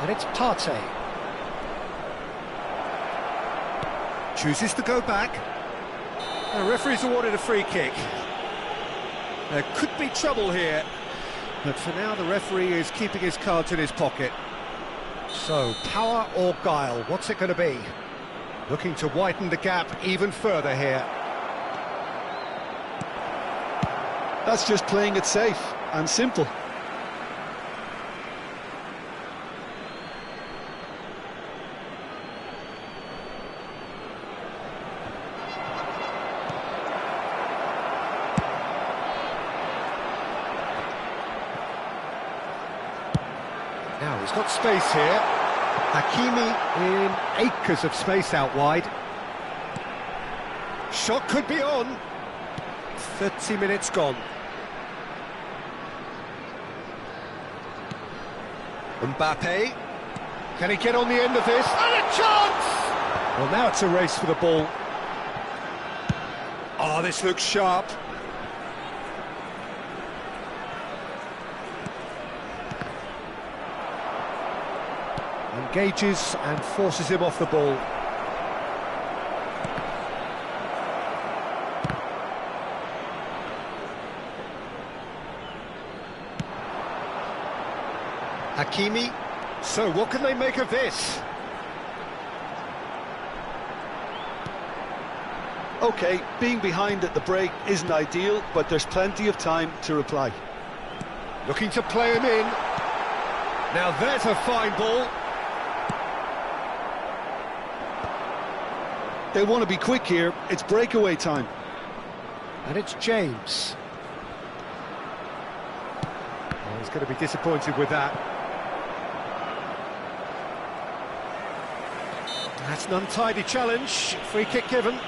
And it's Partey. Chooses to go back. The referee's awarded a free kick. There could be trouble here, but for now the referee is keeping his cards in his pocket. So, power or guile, what's it going to be? Looking to widen the gap even further here. That's just playing it safe and simple. Now he's got space here. Hakimi in acres of space out wide. Shot could be on. 30 minutes gone. Mbappe. Can he get on the end of this? And a chance! Well, now it's a race for the ball. Oh, this looks sharp. Engages and forces him off the ball. Hakimi. So what can they make of this? OK, being behind at the break isn't ideal, but there's plenty of time to reply. Looking to play him in. Now there's a fine ball. They want to be quick here, it's breakaway time. And it's James. Oh, he's going to be disappointed with that. That's an untidy challenge. Free kick given.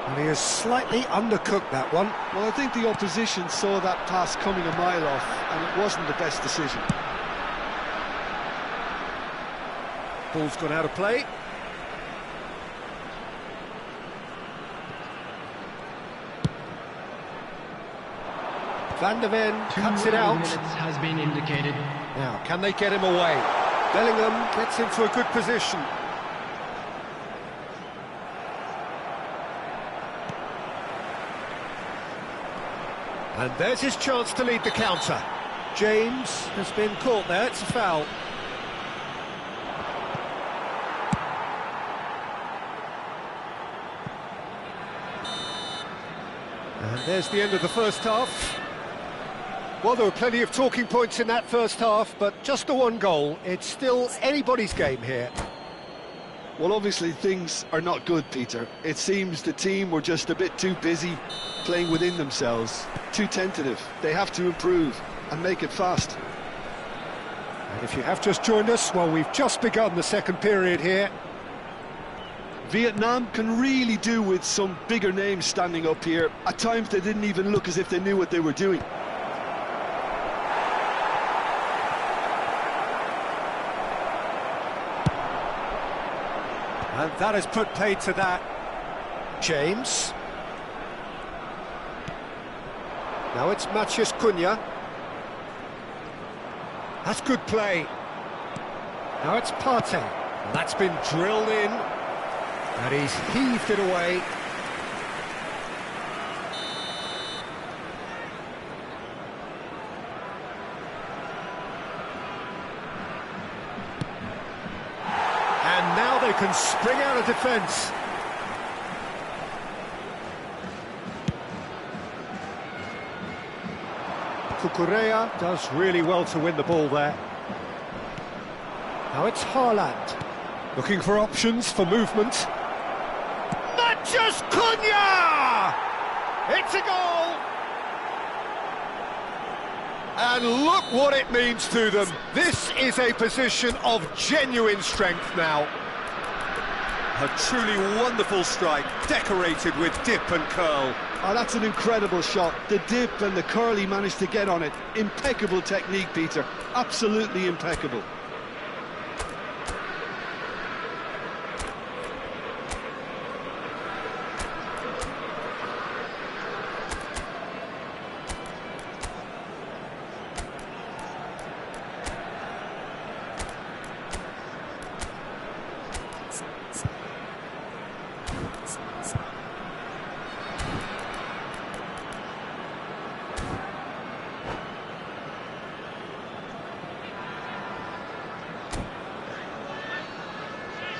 And he has slightly undercooked that one. Well, I think the opposition saw that pass coming a mile off, and it wasn't the best decision. Ball's gone out of play. Van de Ven cuts it out. 2 minutes has been indicated. Now, can they get him away? Bellingham gets into a good position. And there's his chance to lead the counter. James has been caught there, it's a foul. And there's the end of the first half. Well, there were plenty of talking points in that first half, but just the one goal. It's still anybody's game here. Well, obviously things are not good, Peter. It seems the team were just a bit too busy playing within themselves, too tentative. They have to improve and make it fast. And if you have just joined us, well, we've just begun the second period here. Vietnam can really do with some bigger names standing up here. At times they didn't even look as if they knew what they were doing. And that has put paid to that. James. Now it's Matheus Cunha. That's good play. Now it's Partey. That's been drilled in. And he's heaved it away. And now they can spring out of defence. Cucurella does really well to win the ball there. Now it's Haaland. Looking for options for movement. Matheus Cunha! It's a goal! And look what it means to them. This is a position of genuine strength now. A truly wonderful strike, decorated with dip and curl. Oh, that's an incredible shot. The dip and the curl he managed to get on it. Impeccable technique, Peter. Absolutely impeccable.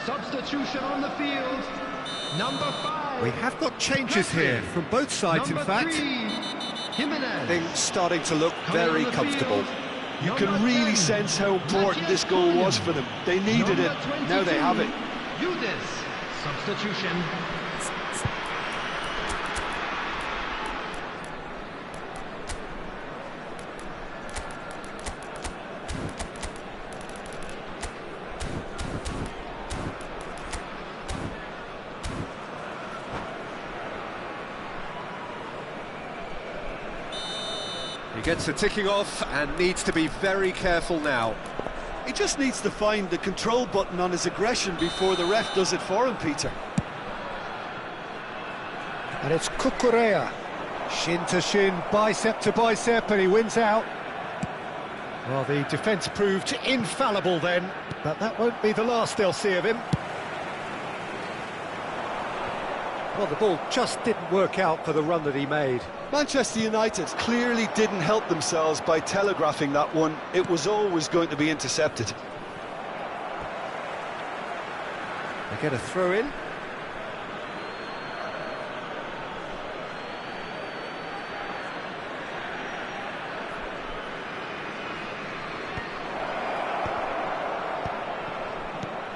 Substitution on the field. Number 5. We have got changes here from both sides, in fact. 3, Jimenez. Things starting to look very comfortable. You can really sense how important this goal was for them. They needed it. Now they have it. Yudis. Substitution. He gets the ticking off and needs to be very careful now. He just needs to find the control button on his aggression before the ref does it for him, Peter. And it's Cucurella. Shin to shin, bicep to bicep, and he wins out. Well, the defence proved infallible then, but that won't be the last they'll see of him. Well, the ball just didn't work out for the run that he made. Manchester United clearly didn't help themselves by telegraphing that one. It was always going to be intercepted. They get a throw in.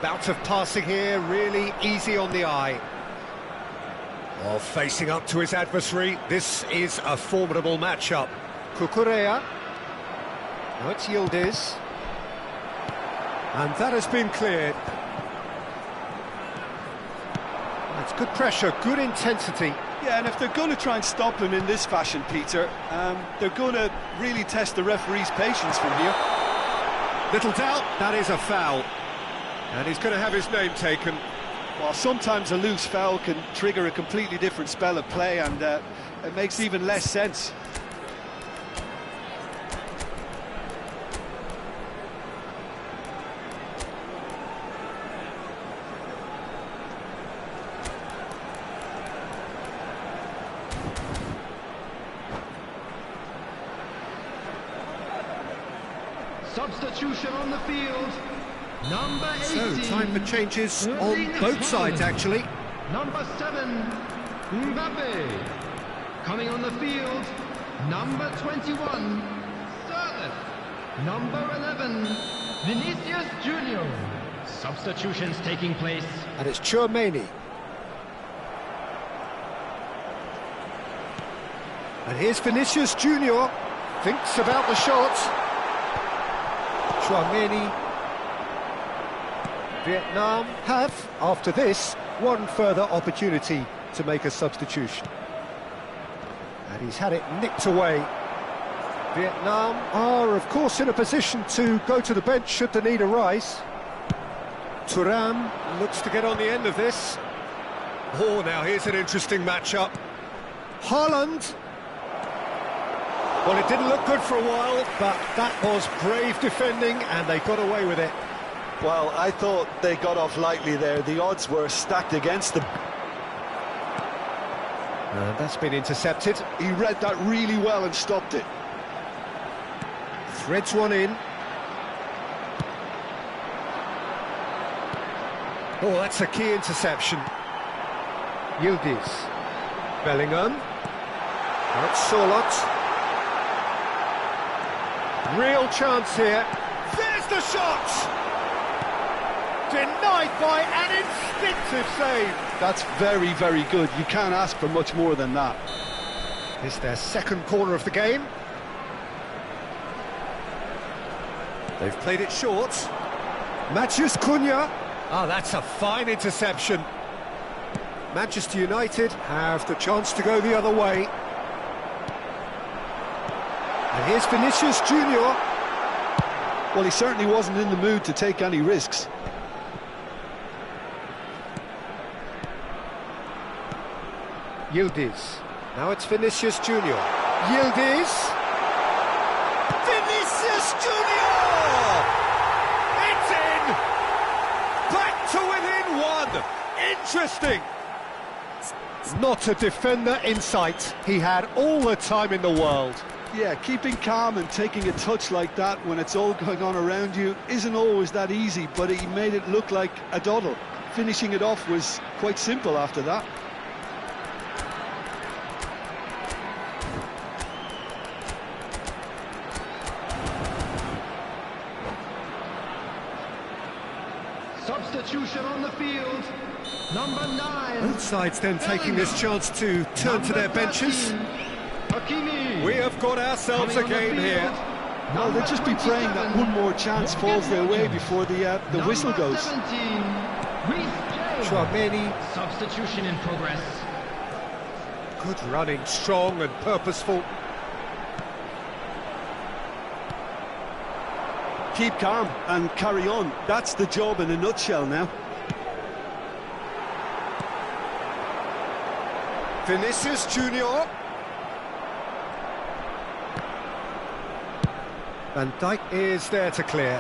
Bout of passing here, really easy on the eye. Well, facing up to his adversary, this is a formidable matchup. Cucurella. Now it's Yildiz. And that has been cleared. That's good pressure, good intensity. Yeah, and if they're going to try and stop him in this fashion, Peter, they're going to really test the referee's patience from here. Little doubt, that is a foul. And he's going to have his name taken. Well, sometimes a loose foul can trigger a completely different spell of play, and it makes even less sense. Substitution on the field. Number 18. So, time for changes on both sides, actually. Number 7, Mbappe. Coming on the field, number 21, Sterling. Number 11, Vinicius Junior. Substitutions taking place. And it's Tchouaméni. And here's Vinicius Junior. Thinks about the shot. Tchouaméni. Vietnam have, after this, one further opportunity to make a substitution. And he's had it nicked away. Vietnam are, of course, in a position to go to the bench should the need arise. Thuram looks to get on the end of this. Oh, now here's an interesting matchup. Haaland. Well, it didn't look good for a while, but that was brave defending, and they got away with it. Well, I thought they got off lightly there. The odds were stacked against them. And that's been intercepted. He read that really well and stopped it. Threads one in. Oh, that's a key interception. Yildiz. Bellingham. That's Sorloth. Real chance here. There's the shot! Denied by an instinctive save. That's very, very good. You can't ask for much more than that. It's their second corner of the game. They've played it short. Matheus Cunha. Ah, that's a fine interception. Manchester United have the chance to go the other way. And here's Vinicius Junior. Well, he certainly wasn't in the mood to take any risks. Yildiz. Now it's Vinicius Junior. Yildiz. Vinicius Junior! It's in! Back to within one! Interesting! Not a defender in sight. He had all the time in the world. Yeah, keeping calm and taking a touch like that when it's all going on around you isn't always that easy, but he made it look like a doddle. Finishing it off was quite simple after that. Substitution on the field, number 9. Both sides then taking this chance to turn to their benches. Hakimi. We have got ourselves a game here. Well, they'll just be praying that one more chance falls their way before the whistle goes. 17, Tchouaméni. Substitution in progress. Good running, strong and purposeful. Keep calm and carry on. That's the job in a nutshell now. Vinicius Junior. Van Dijk is there to clear.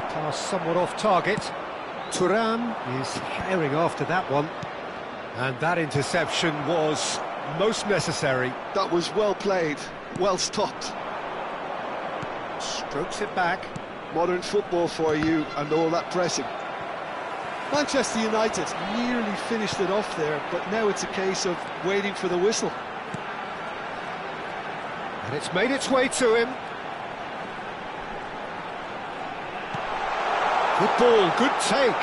Pass somewhat off target. Thuram is herring after that one. And that interception was most necessary. That was well played, well stopped. Strokes it back. Modern football for you and all that pressing. Manchester United nearly finished it off there, but now it's a case of waiting for the whistle. And it's made its way to him. Good ball, good take.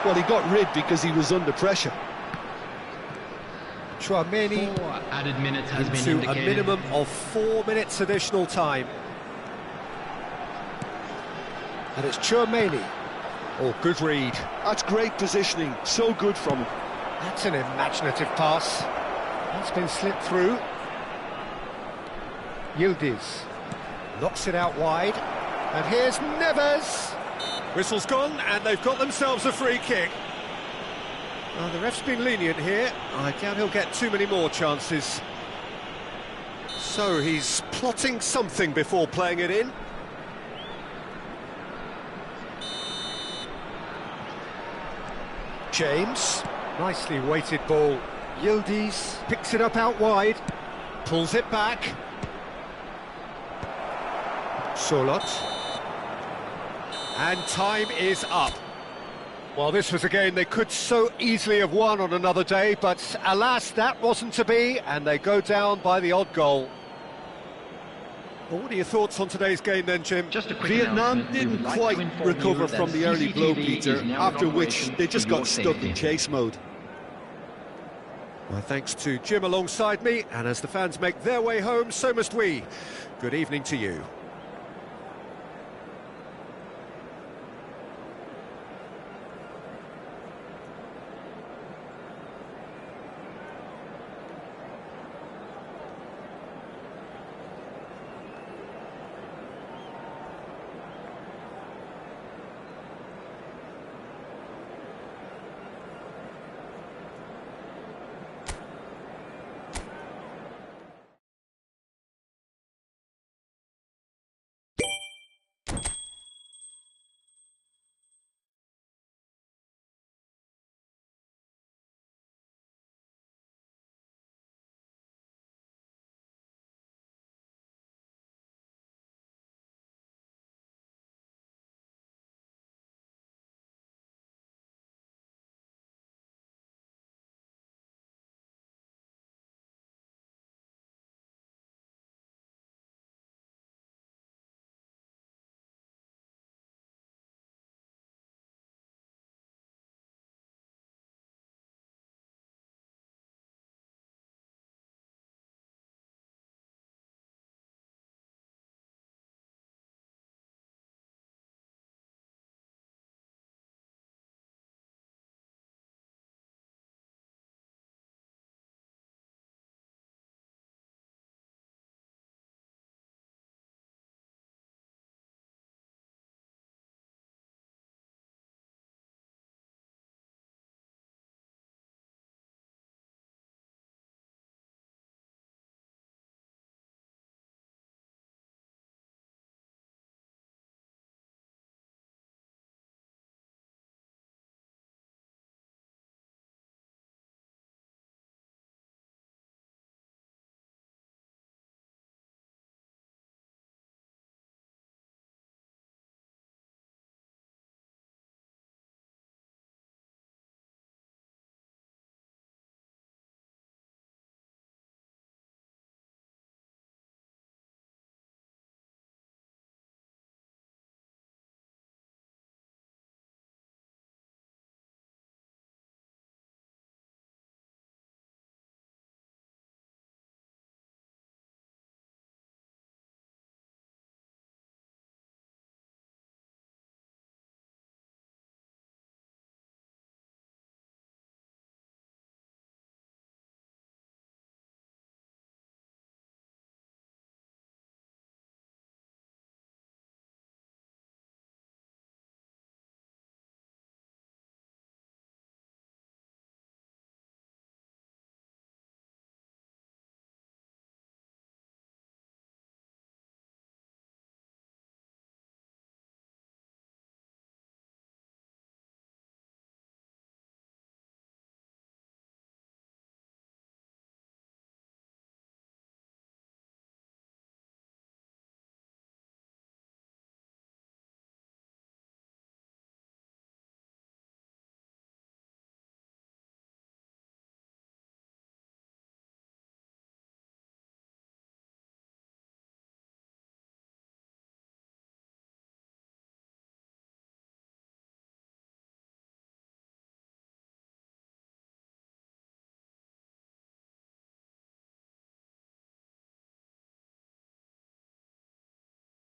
Well, he got rid because he was under pressure. Tchouaméni 4 added minutes has been into indicated. a minimum of 4 minutes additional time. And it's Tchouaméni. Oh, good read. That's great positioning, so good from him. That's an imaginative pass. That's been slipped through. Yildiz knocks it out wide. And here's Neves. Whistle's gone, and they've got themselves a free kick. The ref's been lenient here. I doubt he'll get too many more chances. So he's plotting something before playing it in. James, nicely weighted ball. Yildiz picks it up out wide, pulls it back. Solot. And time is up. Well, this was a game they could so easily have won on another day, but alas, that wasn't to be, and they go down by the odd goal. Well, what are your thoughts on today's game then, Jim? Just a quick Vietnam announcement. We didn't would like quite to inform recover you from that the early blow, CCTV Peter, is now in after which operation they just for your got stuck safety. in chase mode. My thanks to Jim alongside me, and as the fans make their way home, so must we. Good evening to you.